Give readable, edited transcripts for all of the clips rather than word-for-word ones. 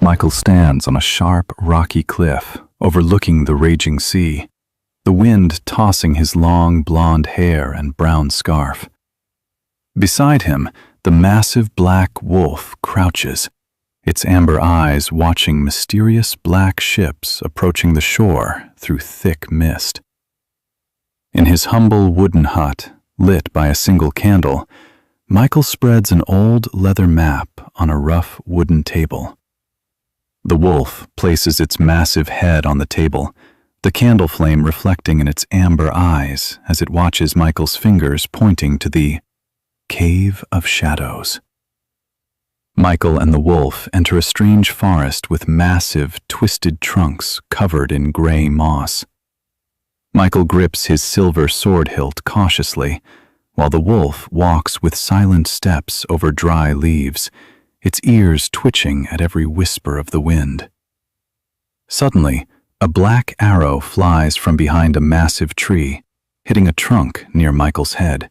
Michael stands on a sharp, rocky cliff, overlooking the raging sea, the wind tossing his long, blonde hair and brown scarf. Beside him, the massive black wolf crouches, its amber eyes watching mysterious black ships approaching the shore through thick mist. In his humble wooden hut, lit by a single candle, Michael spreads an old leather map on a rough wooden table. The wolf places its massive head on the table, the candle flame reflecting in its amber eyes as it watches Michael's fingers pointing to the Cave of Shadows. Michael and the wolf enter a strange forest with massive, twisted trunks covered in gray moss. Michael grips his silver sword hilt cautiously, while the wolf walks with silent steps over dry leaves, its ears twitching at every whisper of the wind. Suddenly, a black arrow flies from behind a massive tree, hitting a trunk near Michael's head.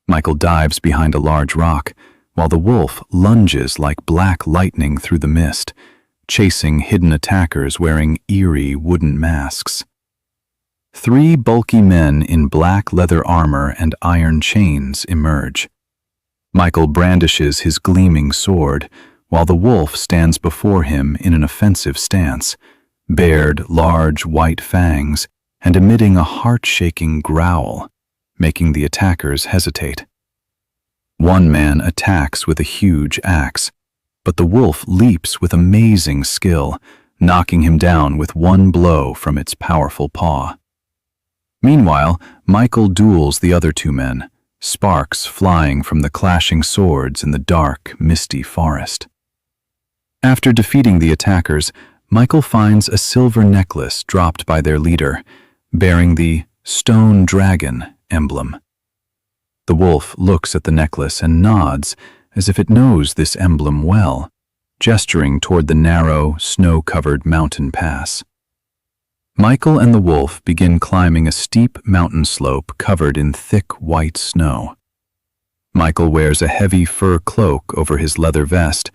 Michael dives behind a large rock, while the wolf lunges like black lightning through the mist, chasing hidden attackers wearing eerie wooden masks. 3 bulky men in black leather armor and iron chains emerge. Michael brandishes his gleaming sword, while the wolf stands before him in an offensive stance, bared large white fangs and emitting a heart-shaking growl, making the attackers hesitate. One man attacks with a huge axe, but the wolf leaps with amazing skill, knocking him down with one blow from its powerful paw. Meanwhile, Michael duels the other 2 men, sparks flying from the clashing swords in the dark, misty forest. After defeating the attackers, Michael finds a silver necklace dropped by their leader, bearing the Stone Dragon emblem. The wolf looks at the necklace and nods as if it knows this emblem well, gesturing toward the narrow, snow-covered mountain pass. Michael and the wolf begin climbing a steep mountain slope covered in thick white snow. Michael wears a heavy fur cloak over his leather vest,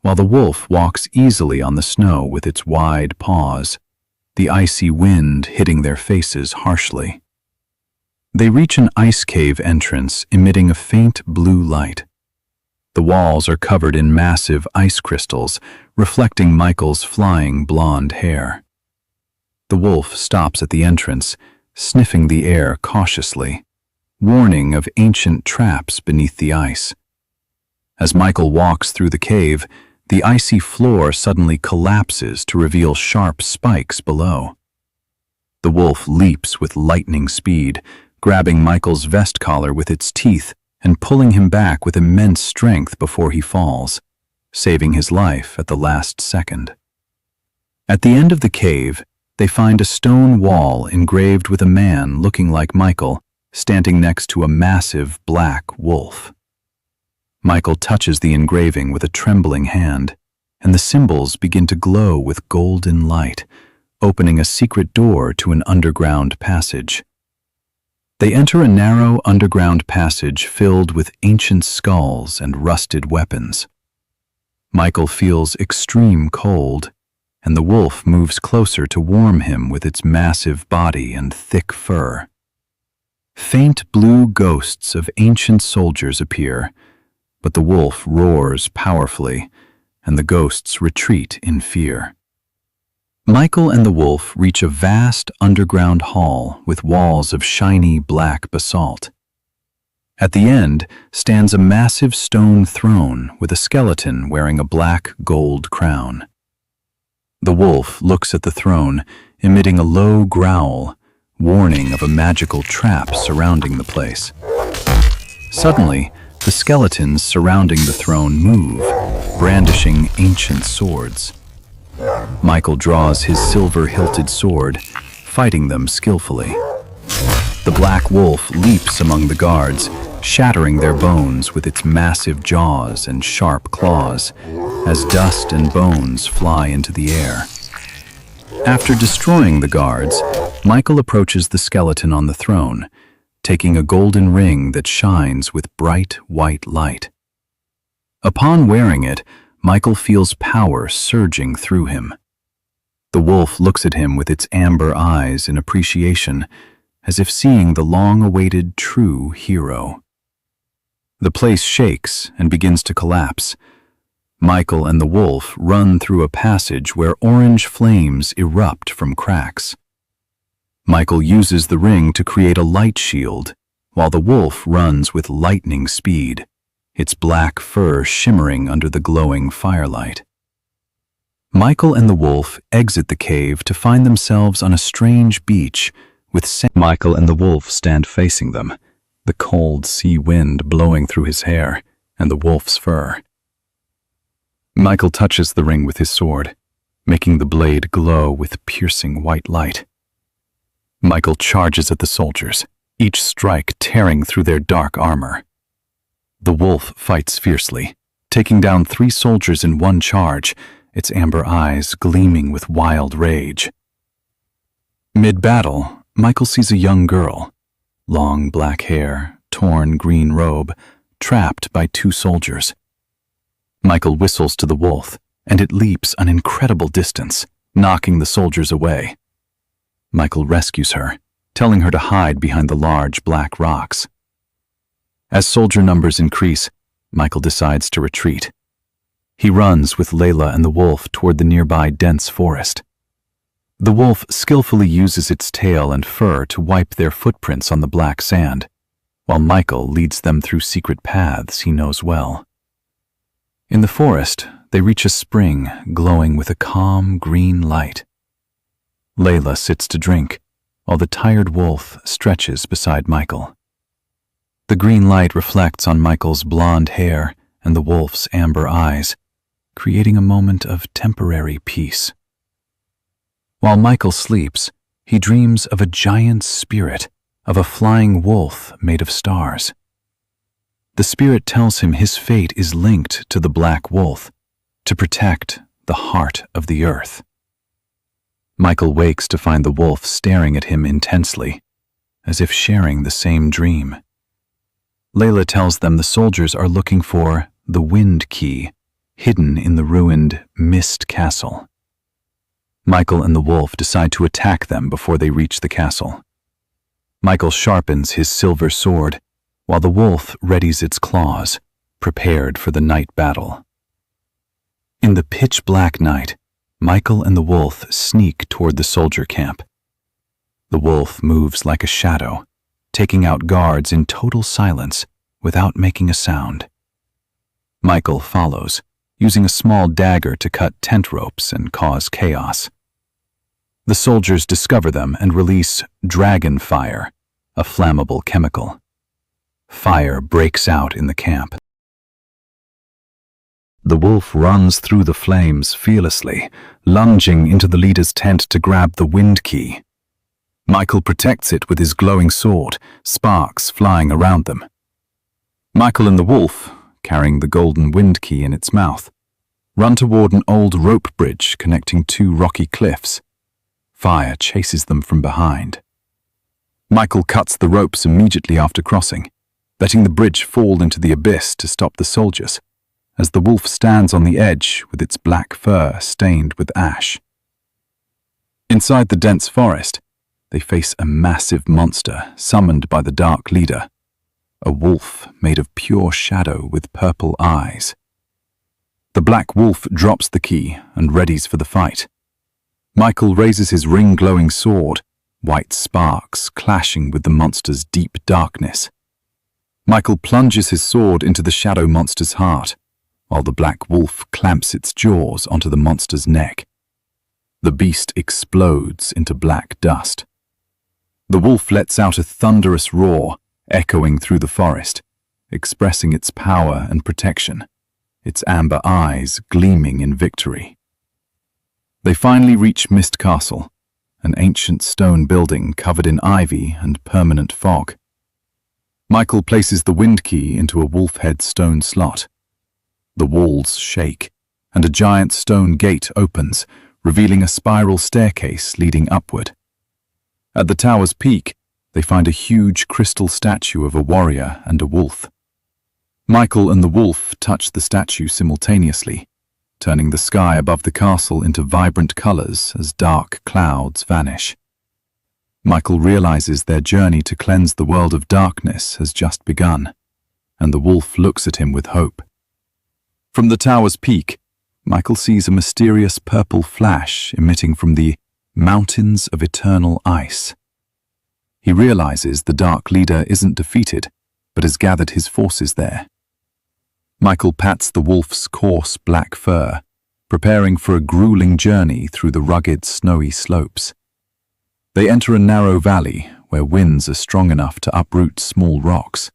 while the wolf walks easily on the snow with its wide paws, the icy wind hitting their faces harshly. They reach an ice cave entrance emitting a faint blue light. The walls are covered in massive ice crystals, reflecting Michael's flying blonde hair. The wolf stops at the entrance, sniffing the air cautiously, warning of ancient traps beneath the ice. As Michael walks through the cave, the icy floor suddenly collapses to reveal sharp spikes below. The wolf leaps with lightning speed, grabbing Michael's vest collar with its teeth and pulling him back with immense strength before he falls, saving his life at the last second. At the end of the cave, they find a stone wall engraved with a man looking like Michael, standing next to a massive black wolf. Michael touches the engraving with a trembling hand, and the symbols begin to glow with golden light, opening a secret door to an underground passage. They enter a narrow underground passage filled with ancient skulls and rusted weapons. Michael feels extreme cold, and the wolf moves closer to warm him with its massive body and thick fur. Faint blue ghosts of ancient soldiers appear, but the wolf roars powerfully, and the ghosts retreat in fear. Michael and the wolf reach a vast underground hall with walls of shiny black basalt. At the end stands a massive stone throne with a skeleton wearing a black gold crown. The wolf looks at the throne, emitting a low growl, warning of a magical trap surrounding the place. Suddenly, the skeletons surrounding the throne move, brandishing ancient swords. Michael draws his silver-hilted sword, fighting them skillfully. The black wolf leaps among the guards, shattering their bones with its massive jaws and sharp claws, as dust and bones fly into the air. After destroying the guards, Michael approaches the skeleton on the throne, taking a golden ring that shines with bright white light. Upon wearing it, Michael feels power surging through him. The wolf looks at him with its amber eyes in appreciation, as if seeing the long-awaited true hero. The place shakes and begins to collapse. Michael and the wolf run through a passage where orange flames erupt from cracks. Michael uses the ring to create a light shield, while the wolf runs with lightning speed, its black fur shimmering under the glowing firelight. Michael and the wolf exit the cave to find themselves on a strange beach with Michael and the wolf stand facing them, the cold sea wind blowing through his hair and the wolf's fur. Michael touches the ring with his sword, making the blade glow with piercing white light. Michael charges at the soldiers, each strike tearing through their dark armor. The wolf fights fiercely, taking down 3 soldiers in one charge, its amber eyes gleaming with wild rage. Mid-battle, Michael sees a young girl, long black hair, torn green robe, trapped by 2 soldiers. Michael whistles to the wolf, and it leaps an incredible distance, knocking the soldiers away. Michael rescues her, telling her to hide behind the large black rocks. As soldier numbers increase, Michael decides to retreat. He runs with Layla and the wolf toward the nearby dense forest. The wolf skillfully uses its tail and fur to wipe their footprints on the black sand, while Michael leads them through secret paths he knows well. In the forest, they reach a spring glowing with a calm green light. Layla sits to drink, while the tired wolf stretches beside Michael. The green light reflects on Michael's blonde hair and the wolf's amber eyes, creating a moment of temporary peace. While Michael sleeps, he dreams of a giant spirit, of a flying wolf made of stars. The spirit tells him his fate is linked to the black wolf, to protect the heart of the earth. Michael wakes to find the wolf staring at him intensely, as if sharing the same dream. Layla tells them the soldiers are looking for the Wind Key, hidden in the ruined Mist Castle. Michael and the wolf decide to attack them before they reach the castle. Michael sharpens his silver sword, while the wolf readies its claws, prepared for the night battle. In the pitch-black night, Michael and the wolf sneak toward the soldier camp. The wolf moves like a shadow, taking out guards in total silence without making a sound. Michael follows, using a small dagger to cut tent ropes and cause chaos. The soldiers discover them and release dragon fire, a flammable chemical. Fire breaks out in the camp. The wolf runs through the flames fearlessly, lunging into the leader's tent to grab the Wind Key. Michael protects it with his glowing sword, sparks flying around them. Michael and the wolf, carrying the golden Wind Key in its mouth, run toward an old rope bridge connecting 2 rocky cliffs. Fire chases them from behind. Michael cuts the ropes immediately after crossing, letting the bridge fall into the abyss to stop the soldiers, as the wolf stands on the edge with its black fur stained with ash. Inside the dense forest, they face a massive monster summoned by the Dark Leader, a wolf made of pure shadow with purple eyes. The black wolf drops the key and readies for the fight. Michael raises his ring-glowing sword, white sparks clashing with the monster's deep darkness. Michael plunges his sword into the shadow monster's heart, while the black wolf clamps its jaws onto the monster's neck. The beast explodes into black dust. The wolf lets out a thunderous roar, echoing through the forest, expressing its power and protection, its amber eyes gleaming in victory. They finally reach Mist Castle, an ancient stone building covered in ivy and permanent fog. Michael places the Wind Key into a wolf-head stone slot. The walls shake, and a giant stone gate opens, revealing a spiral staircase leading upward. At the tower's peak, they find a huge crystal statue of a warrior and a wolf. Michael and the wolf touch the statue simultaneously, turning the sky above the castle into vibrant colors as dark clouds vanish. Michael realizes their journey to cleanse the world of darkness has just begun, and the wolf looks at him with hope. From the tower's peak, Michael sees a mysterious purple flash emitting from the mountains of eternal ice. He realizes the Dark Leader isn't defeated, but has gathered his forces there. Michael pats the wolf's coarse black fur, preparing for a grueling journey through the rugged, snowy slopes. They enter a narrow valley where winds are strong enough to uproot small rocks.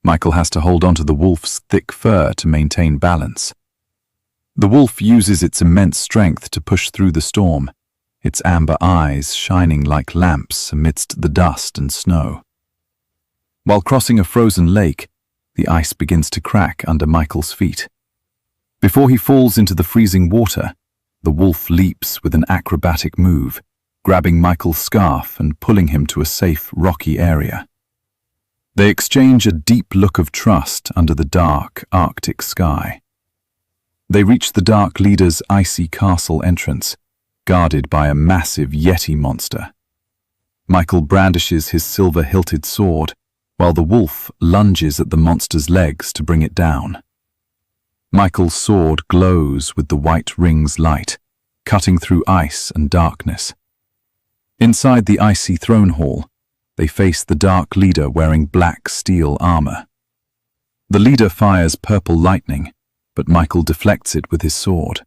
Michael has to hold onto the wolf's thick fur to maintain balance. The wolf uses its immense strength to push through the storm, its amber eyes shining like lamps amidst the dust and snow. While crossing a frozen lake, the ice begins to crack under Michael's feet. Before he falls into the freezing water, the wolf leaps with an acrobatic move, grabbing Michael's scarf and pulling him to a safe, rocky area. They exchange a deep look of trust under the dark, Arctic sky. They reach the Dark Leader's icy castle entrance, guarded by a massive Yeti monster. Michael brandishes his silver-hilted sword, while the wolf lunges at the monster's legs to bring it down. Michael's sword glows with the white ring's light, cutting through ice and darkness. Inside the icy throne hall, they face the Dark Leader wearing black steel armor. The leader fires purple lightning, but Michael deflects it with his sword.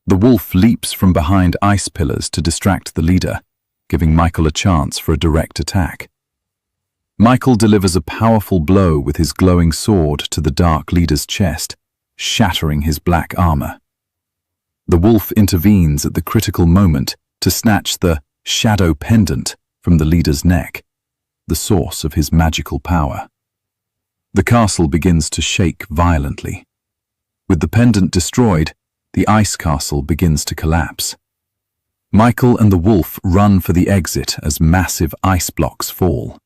The wolf leaps from behind ice pillars to distract the leader, giving Michael a chance for a direct attack. Michael delivers a powerful blow with his glowing sword to the Dark Leader's chest, shattering his black armor. The wolf intervenes at the critical moment to snatch the Shadow Pendant from the leader's neck, the source of his magical power. The castle begins to shake violently. With the pendant destroyed, the ice castle begins to collapse. Michael and the wolf run for the exit as massive ice blocks fall.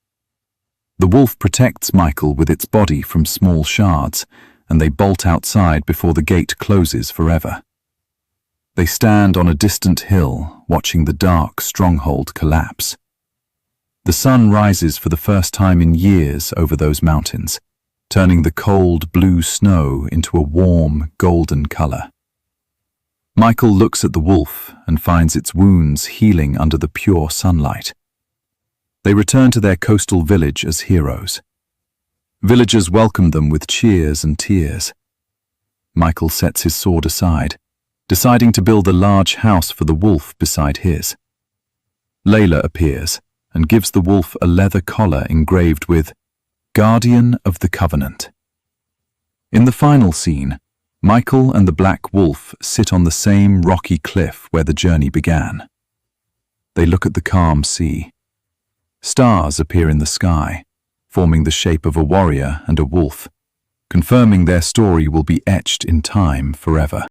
The wolf protects Michael with its body from small shards, and they bolt outside before the gate closes forever. They stand on a distant hill, watching the dark stronghold collapse. The sun rises for the first time in years over those mountains, turning the cold blue snow into a warm golden color. Michael looks at the wolf and finds its wounds healing under the pure sunlight. They return to their coastal village as heroes. Villagers welcome them with cheers and tears. Michael sets his sword aside, deciding to build a large house for the wolf beside his. Layla appears and gives the wolf a leather collar engraved with Guardian of the Covenant. In the final scene, Michael and the black wolf sit on the same rocky cliff where the journey began. They look at the calm sea. Stars appear in the sky, forming the shape of a warrior and a wolf, confirming their story will be etched in time forever.